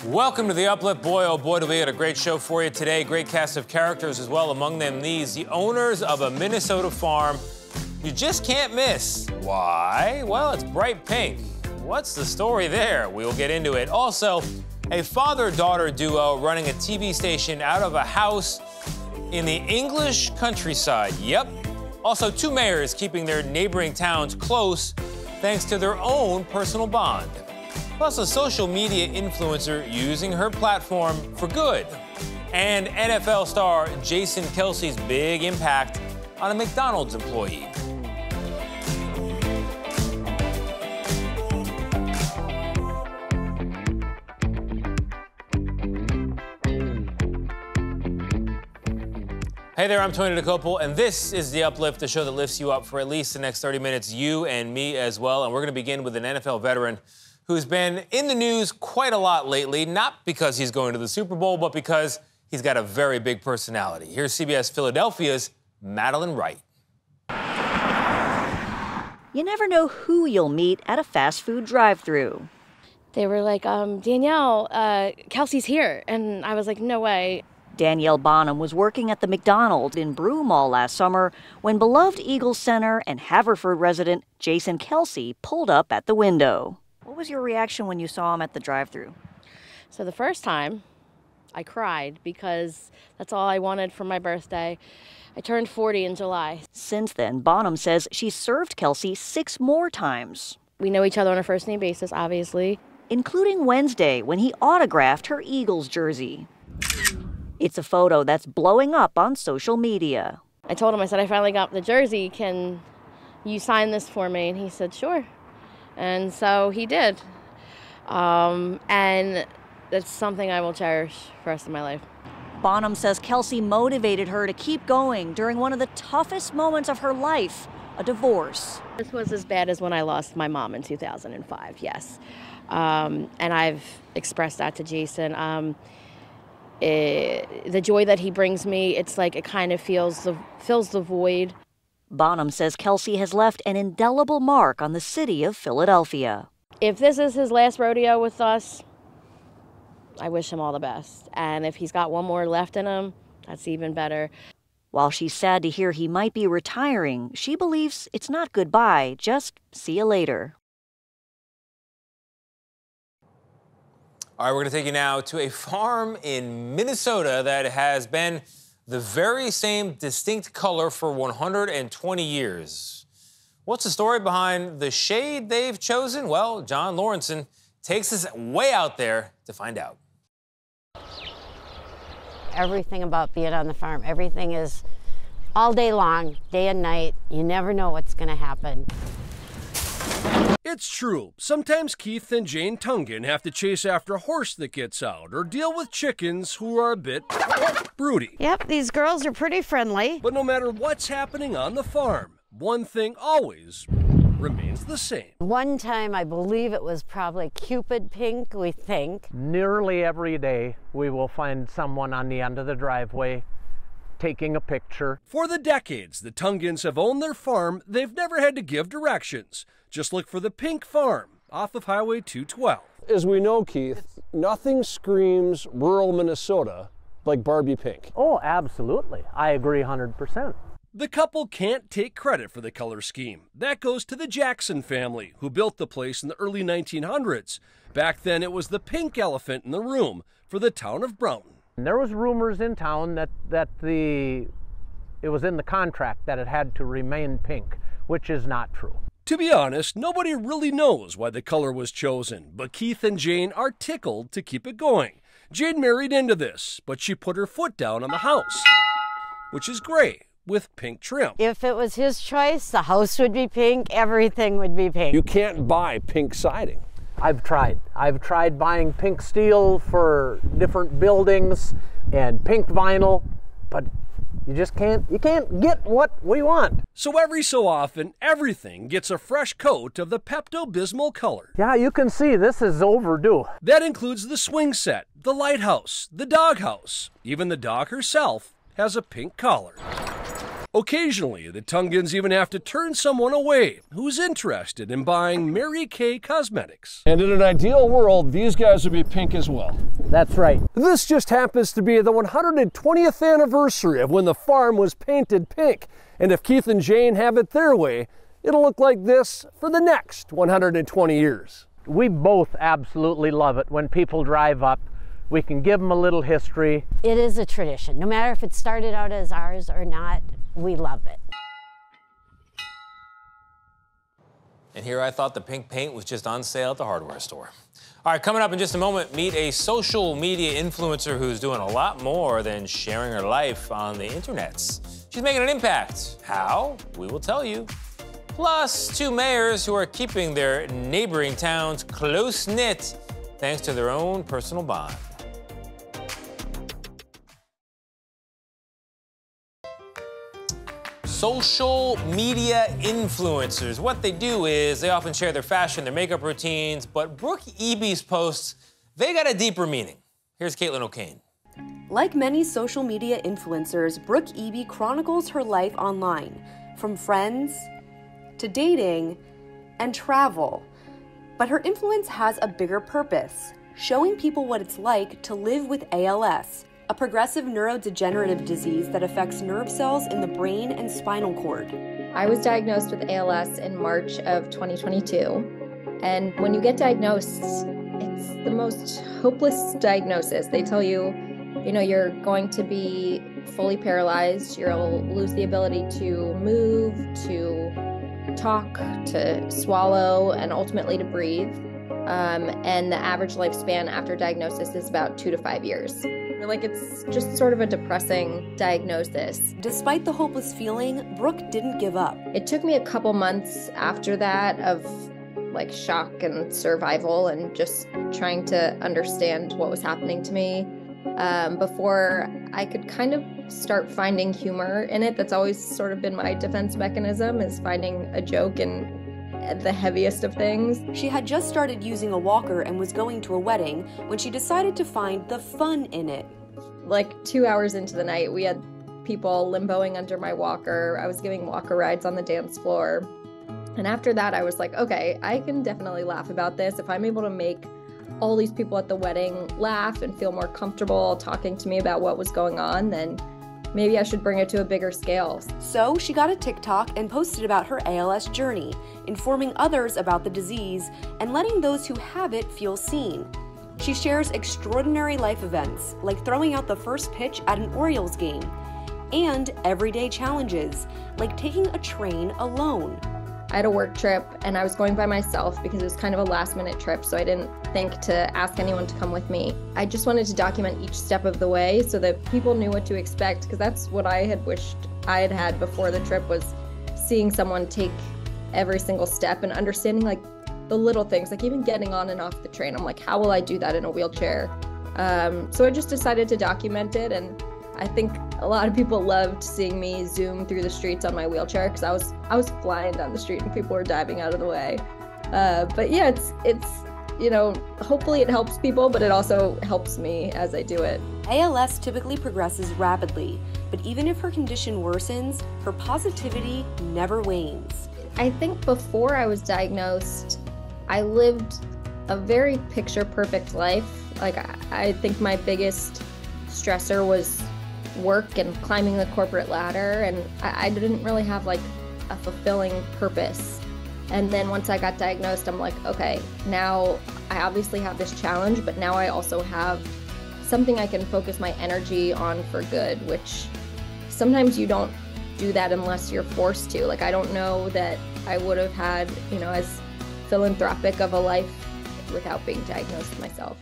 Welcome to The Uplift. Boy, oh boy, do we got a great show for you today. Great cast of characters as well. Among them, the owners of a Minnesota farm you just can't miss. Why? Well, it's bright pink. What's the story there? We'll get into it. Also, a father-daughter duo running a TV station out of a house in the English countryside. Yep. Also, two mayors keeping their neighboring towns close thanks to their own personal bond. Plus, a social media influencer using her platform for good. And NFL star Jason Kelce's big impact on a McDonald's employee. Hey there, I'm Tony Dokoupil, and this is The Uplift, the show that lifts you up for at least the next 30 minutes, you and me as well. And we're going to begin with an NFL veteran who's been in the news quite a lot lately, not because he's going to the Super Bowl, but because he's got a very big personality. Here's CBS Philadelphia's Madeline Wright. You never know who you'll meet at a fast food drive-thru. They were like, Danielle, Kelce's here. And I was like, no way. Danielle Bonham was working at the McDonald's in Broomall last summer when beloved Eagles center and Haverford resident Jason Kelce pulled up at the window. What was your reaction when you saw him at the drive-thru? So the first time, I cried because that's all I wanted for my birthday. I turned 40 in July. Since then, Bonham says she's served Kelce 6 more times. We know each other on a first-name basis, obviously. Including Wednesday when he autographed her Eagles jersey. It's a photo that's blowing up on social media. I told him, I said, I finally got the jersey. Can you sign this for me? And he said, sure. And so he did. And that's something I will cherish for the rest of my life. Bonham says Kelce motivated her to keep going during one of the toughest moments of her life, a divorce. This was as bad as when I lost my mom in 2005, yes. And I've expressed that to Jason. The joy that he brings me, it's like it kind of fills the void. Bonham says Kelce has left an indelible mark on the city of Philadelphia. If this is his last rodeo with us, I wish him all the best. And if he's got one more left in him, that's even better. While she's sad to hear he might be retiring, she believes it's not goodbye, just see you later. All right, we're going to take you now to a farm in Minnesota that has been the very same distinct color for 120 years. What's the story behind the shade they've chosen? Well, John Lawrenson takes us way out there to find out. Everything about being on the farm, everything is all day long, day and night. You never know what's going to happen. It's true. Sometimes Keith and Jane Tungan have to chase after a horse that gets out or deal with chickens who are a bit broody. Yep, these girls are pretty friendly. But no matter what's happening on the farm, one thing always remains the same. One time, I believe it was probably Cupid pink, we think. Nearly every day, we will find someone on the end of the driveway taking a picture. For the decades the Tungans have owned their farm, they've never had to give directions. Just look for the Pink Farm off of Highway 212. As we know, Keith, nothing screams rural Minnesota like Barbie Pink. Oh, absolutely. I agree 100%. The couple can't take credit for the color scheme. That goes to the Jackson family, who built the place in the early 1900s. Back then, it was the pink elephant in the room for the town of Broughton. And there was rumors in town that it was in the contract that it had to remain pink, which is not true. To be honest, nobody really knows why the color was chosen, but Keith and Jane are tickled to keep it going. Jane married into this, but she put her foot down on the house, which is gray with pink trim. If it was his choice, the house would be pink, everything would be pink. You can't buy pink siding. I've tried buying pink steel for different buildings and pink vinyl, but you can't get what we want. So every so often, everything gets a fresh coat of the Pepto-Bismol color. Yeah, you can see this is overdue. That includes the swing set, the lighthouse, the doghouse. Even the dog herself has a pink collar. Occasionally, the Tungans even have to turn someone away who's interested in buying Mary Kay cosmetics. And in an ideal world, these guys would be pink as well. That's right. This just happens to be the 120th anniversary of when the farm was painted pink. And if Keith and Jane have it their way, it'll look like this for the next 120 years. We both absolutely love it when people drive up. We can give them a little history. It is a tradition. No matter if it started out as ours or not, we love it. And here I thought the pink paint was just on sale at the hardware store. All right, coming up in just a moment, meet a social media influencer who's doing a lot more than sharing her life on the internets. She's making an impact. How? We will tell you. Plus, 2 mayors who are keeping their neighboring towns close-knit thanks to their own personal bond. Social media influencers. What they do is they often share their fashion, their makeup routines, but Brooke Eby's posts, they got a deeper meaning. Here's Caitlin O'Kane. Like many social media influencers, Brooke Eby chronicles her life online, from friends to dating and travel. But her influence has a bigger purpose, showing people what it's like to live with ALS, a progressive neurodegenerative disease that affects nerve cells in the brain and spinal cord. I was diagnosed with ALS in March of 2022. And when you get diagnosed, it's the most hopeless diagnosis. They tell you, you're going to be fully paralyzed, you'll lose the ability to move, to talk, to swallow, and ultimately to breathe. And the average lifespan after diagnosis is about 2 to 5 years. It's just sort of a depressing diagnosis. Despite the hopeless feeling, Brooke didn't give up. It took me a couple months after that of shock and survival and just trying to understand what was happening to me before I could kind of start finding humor in it. That's always sort of been my defense mechanism, is finding a joke in the heaviest of things. She had just started using a walker and was going to a wedding when she decided to find the fun in it. 2 hours into the night, we had people limboing under my walker. I was giving walker rides on the dance floor. And after that, I was like, okay, I can definitely laugh about this. If I'm able to make all these people at the wedding laugh and feel more comfortable talking to me about what was going on, then maybe I should bring it to a bigger scale. So she got a TikTok and posted about her ALS journey, informing others about the disease and letting those who have it feel seen. She shares extraordinary life events, like throwing out the first pitch at an Orioles game, and everyday challenges, like taking a train alone. I had a work trip and I was going by myself because it was kind of a last-minute trip, so I didn't think to ask anyone to come with me. I just wanted to document each step of the way so that people knew what to expect, because that's what I had wished I had had before the trip, was seeing someone take every single step and understanding the little things, even getting on and off the train. I'm like, how will I do that in a wheelchair? So I just decided to document it, and I think a lot of people loved seeing me zoom through the streets on my wheelchair, because I was flying down the street and people were diving out of the way. But yeah, it's hopefully it helps people, but it also helps me as I do it. ALS typically progresses rapidly, but even if her condition worsens, her positivity never wanes. I think before I was diagnosed, I lived a very picture-perfect life. I think my biggest stressor was work and climbing the corporate ladder, and I didn't really have a fulfilling purpose. And then once I got diagnosed, I'm like, okay, now I obviously have this challenge, but now I also have something I can focus my energy on for good, which sometimes you don't do that unless you're forced to. I don't know that I would have had, as philanthropic of a life without being diagnosed myself.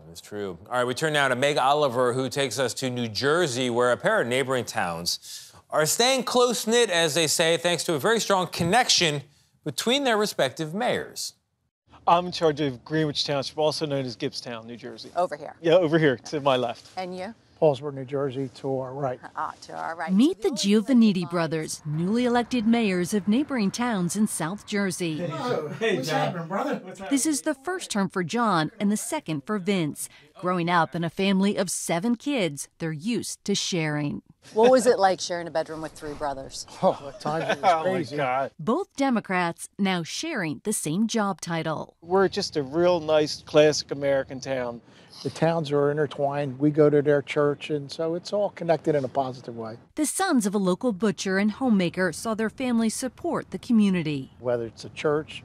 That's true. All right, we turn now to Meg Oliver, who takes us to New Jersey, where a pair of neighboring towns are staying close-knit, as they say, thanks to a very strong connection between their respective mayors. I'm in charge of Greenwich Township, also known as Gibbstown, New Jersey. Over here? Yeah, over here, to my left. And you? Paulsboro, New Jersey, to our right. To our right. Meet the Giovannitti brothers, newly elected mayors of neighboring towns in South Jersey. Hey, what's happening, brother? What's happening? This is the first term for John and the second for Vince. Growing up in a family of 7 kids, they're used to sharing. What was it like sharing a bedroom with three brothers? Oh, at times it was crazy. Oh, my God. Both Democrats now sharing the same job title. We're just a real nice, classic American town. The towns are intertwined. We go to their church, and so it's all connected in a positive way. The sons of a local butcher and homemaker saw their family support the community. Whether it's a church,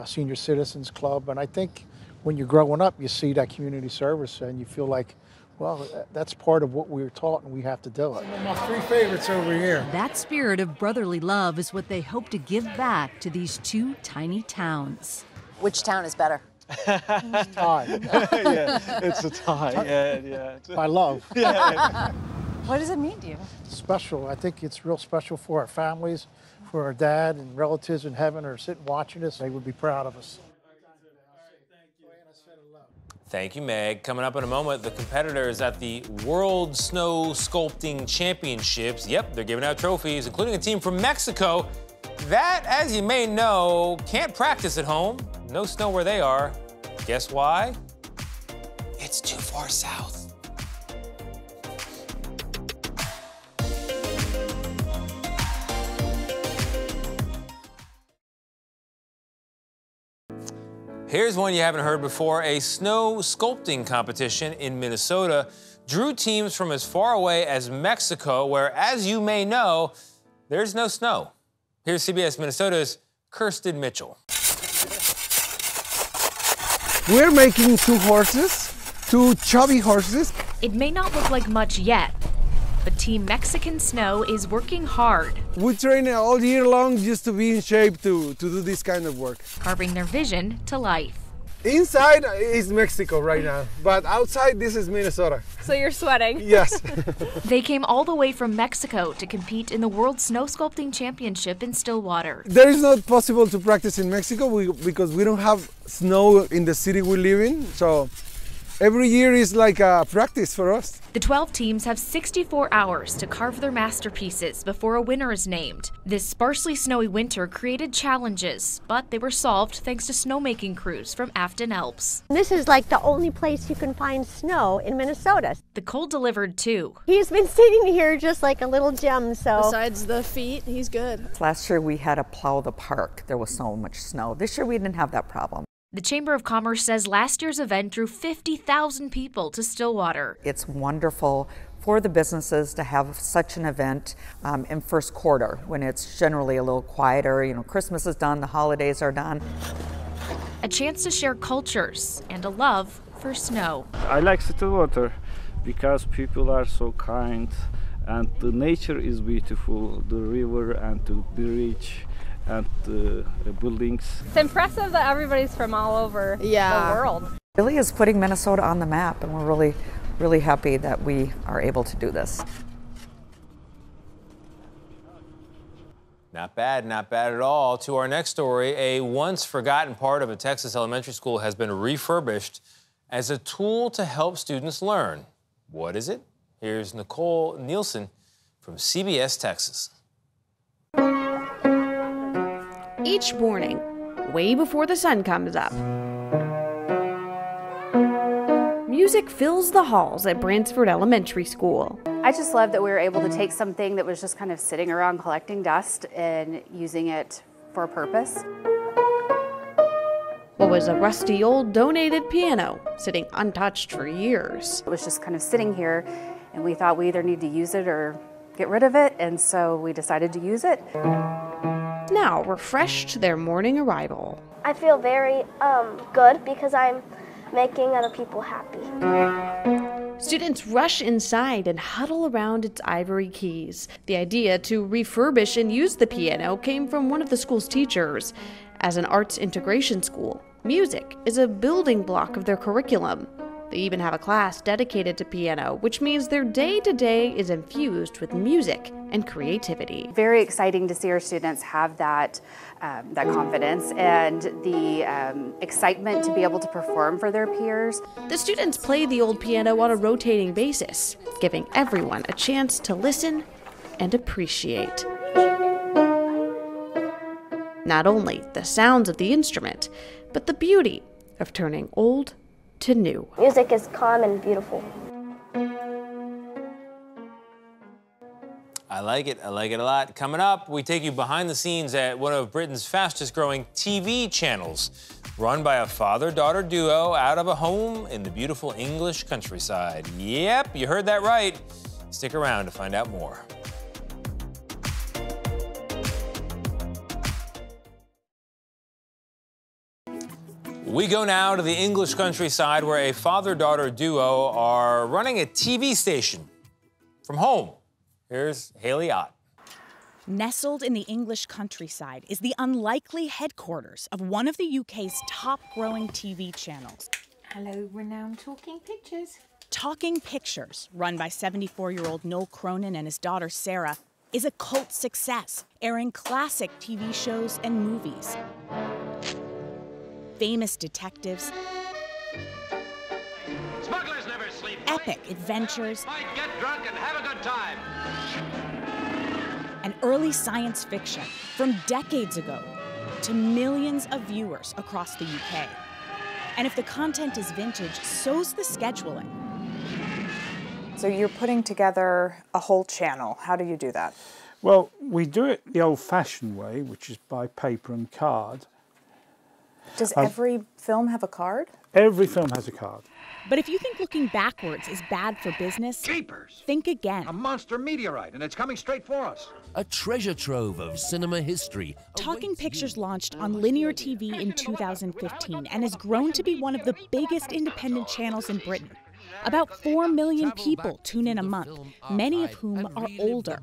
senior citizens club, and I think when you're growing up, you see that community service and you feel like, well, that's part of what we were taught and we have to do it. My three favorites over here. That spirit of brotherly love is what they hope to give back to these two tiny towns. Which town is better? Tie. Yeah, it's a tie. Yeah. By love. Yeah. What does it mean to you? Special. I think it's real special for our families, for our dad and relatives in heaven are sitting watching us. They would be proud of us. Thank you, Meg. Coming up in a moment, the competitors at the World Snow Sculpting Championships. Yep, they're giving out trophies, including a team from Mexico that, as you may know, can't practice at home. No snow where they are. Guess why? It's too far south. Here's one you haven't heard before. A snow sculpting competition in Minnesota drew teams from as far away as Mexico, where, as you may know, there's no snow. Here's CBS Minnesota's Kirsten Mitchell. We're making two chubby horses. It may not look like much yet, but Team Mexican Snow is working hard. We train all year long just to be in shape to do this kind of work. Carving their vision to life. Inside is Mexico right now, but outside this is Minnesota. So you're sweating? Yes. They came all the way from Mexico to compete in the World Snow Sculpting Championship in Stillwater. There is not possible to practice in Mexico because we don't have snow in the city we live in, so every year is like a practice for us. The 12 teams have 64 hours to carve their masterpieces before a winner is named. This sparsely snowy winter created challenges, but they were solved thanks to snowmaking crews from Afton Alps. This is like the only place you can find snow in Minnesota. The cold delivered too. He's been sitting here just like a little gem, so. Besides the feet, he's good. Last year we had to plow the park. There was so much snow. This year we didn't have that problem. The Chamber of Commerce says last year's event drew 50,000 people to Stillwater. It's wonderful for the businesses to have such an event in first quarter when it's generally a little quieter. You know, Christmas is done, the holidays are done. A chance to share cultures and a love for snow. I like Stillwater because people are so kind and the nature is beautiful, the river and the beach and the buildings. It's impressive that everybody's from all over the world. It really is putting Minnesota on the map, and we're really, really happy that we are able to do this. Not bad at all. To our next story, a once forgotten part of a Texas elementary school has been refurbished as a tool to help students learn. What is it? Here's Nicole Nielsen from CBS Texas. Each morning, way before the sun comes up, music fills the halls at Bransford Elementary School. I just love that we were able to take something that was just kind of sitting around collecting dust and using it for a purpose. What was a rusty old donated piano sitting untouched for years. It was just kind of sitting here, and we thought we either need to use it or get rid of it, and so we decided to use it. Now refreshed to their morning arrival. I feel very good because I'm making other people happy. Students rush inside and huddle around its ivory keys. The idea to refurbish and use the piano came from one of the school's teachers. As an arts integration school, music is a building block of their curriculum. They even have a class dedicated to piano, which means their day-to-day is infused with music and creativity. Very exciting to see our students have that confidence and the excitement to be able to perform for their peers. The students play the old piano on a rotating basis, giving everyone a chance to listen and appreciate. Not only the sounds of the instrument, but the beauty of turning old to new. Music is calm and beautiful. like it. I like it a lot. Coming up, we take you behind the scenes at one of Britain's fastest-growing TV channels, run by a father-daughter duo out of a home in the beautiful English countryside. Yep, you heard that right. Stick around to find out more. We go now to the English countryside where a father-daughter duo are running a TV station from home. Here's Haley Ott. Nestled in the English countryside is the unlikely headquarters of one of the UK's top-growing TV channels. Hello, renowned Talking Pictures. Talking Pictures, run by 74-year-old Noel Cronin and his daughter Sarah, is a cult success, airing classic TV shows and movies. Famous detectives, Smugglers never sleep. epic adventures, Might get drunk and have a good time. and early science fiction from decades ago to millions of viewers across the UK. And if the content is vintage, so's the scheduling. So you're putting together a whole channel. How do you do that? Well, we do it the old-fashioned way, which is by paper and card. Does every film have a card? Every film has a card. But if you think looking backwards is bad for business, Jeepers! Think again. A monster meteorite, and it's coming straight for us. A treasure trove of cinema history. Talking Pictures launched on linear TV in 2015 and has grown to be one of the biggest independent channels in Britain. About 4 million people tune in a month, many of whom are older.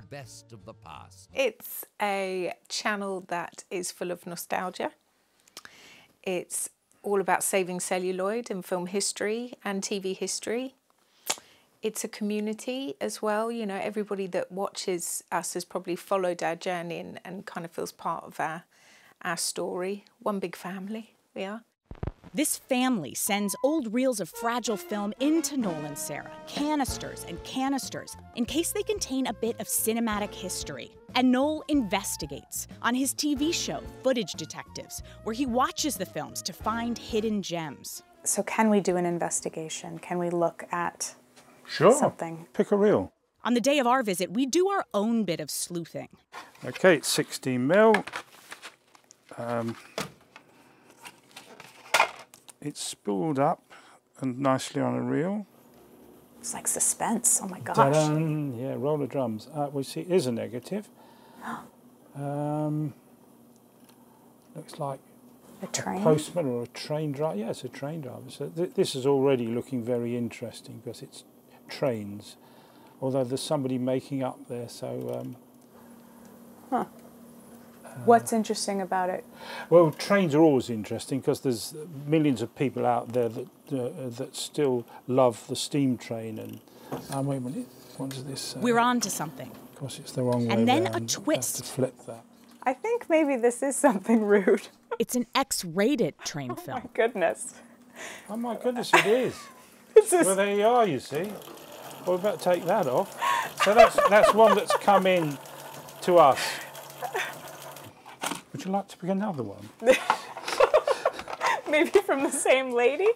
It's a channel that is full of nostalgia. It's all about saving celluloid and film history and TV history. It's a community as well. You know, everybody that watches us has probably followed our journey and kind of feels part of our story. One big family, we are. This family sends old reels of fragile film into Noel and Sarah, canisters and canisters, in case they contain a bit of cinematic history. And Noel investigates on his TV show, Footage Detectives, where he watches the films to find hidden gems. So can we do an investigation? Can we look at something? Pick a reel. On the day of our visit, we do our own bit of sleuthing. Okay, it's 16 mil. It's spooled up and nicely on a reel. It's like suspense. Oh my gosh. Ta-da! Yeah, roll the drums. We see it is a negative. Looks like a train? Postman or a train driver. Yeah, it's a train driver. So this is already looking very interesting because it's trains. Although there's somebody making up there, so... What's interesting about it? Well, trains are always interesting because there's millions of people out there that still love the steam train. And wait a minute, what is this? We're on to something. Of course, it's the wrong way. And then round. a twist. Have to flip that. I think maybe this is something rude. It's an X-rated train film. Oh my goodness. Oh my goodness, it is. Well, there you are. You see. Well, we better take that off. So that's one that's come in to us. Would you like to pick another one? Maybe from the same lady?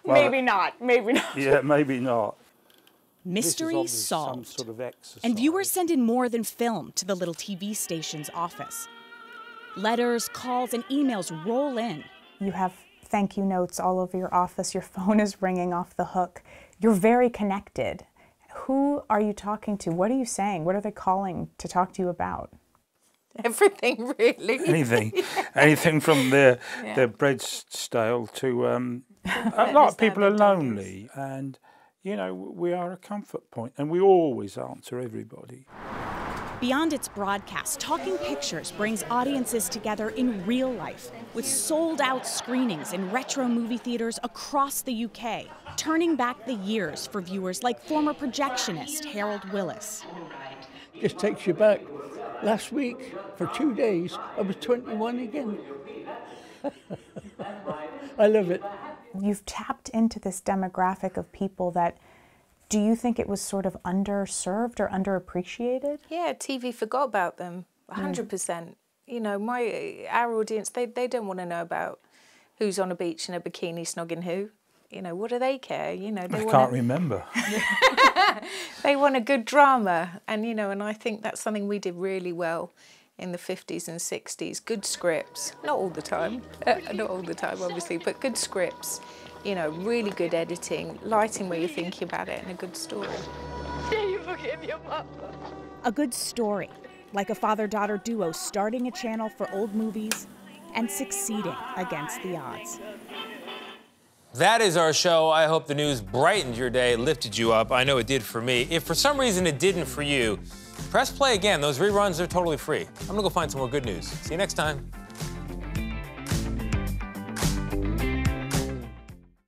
Well, maybe not. Maybe not. Yeah, maybe not. Mystery solved. Some sort of exercise. And viewers send in more than film to the little TV station's office. Letters, calls, and emails roll in. You have thank you notes all over your office. Your phone is ringing off the hook. You're very connected. Who are you talking to? What are you saying? What are they calling to talk to you about? Everything, really. Anything from their bread stale to a lot of people are lonely, and you know we are a comfort point, and we always answer everybody. Beyond its broadcast, Talking Pictures brings audiences together in real life with sold-out screenings in retro movie theaters across the UK, turning back the years for viewers like former projectionist Harold Willis. Just takes you back. Last week, for 2 days, I was 21 again. I love it. You've tapped into this demographic of people that, do you think it was sort of underserved or underappreciated? Yeah, TV forgot about them, 100%. You know, our audience, they don't want to know about who's on a beach in a bikini snogging who. You know, what do they care? You know, they I can't remember. They want a good drama, and you know, and I think that's something we did really well in the 50s and 60s. Good scripts, not all the time, obviously, but good scripts. You know, really good editing, lighting where you're thinking about it, and a good story. Can you forgive your mother? A good story, like a father-daughter duo starting a channel for old movies and succeeding against the odds. That is our show. I hope the news brightened your day, lifted you up. I know it did for me. If for some reason it didn't for you, press play again. Those reruns are totally free. I'm gonna go find some more good news. See you next time.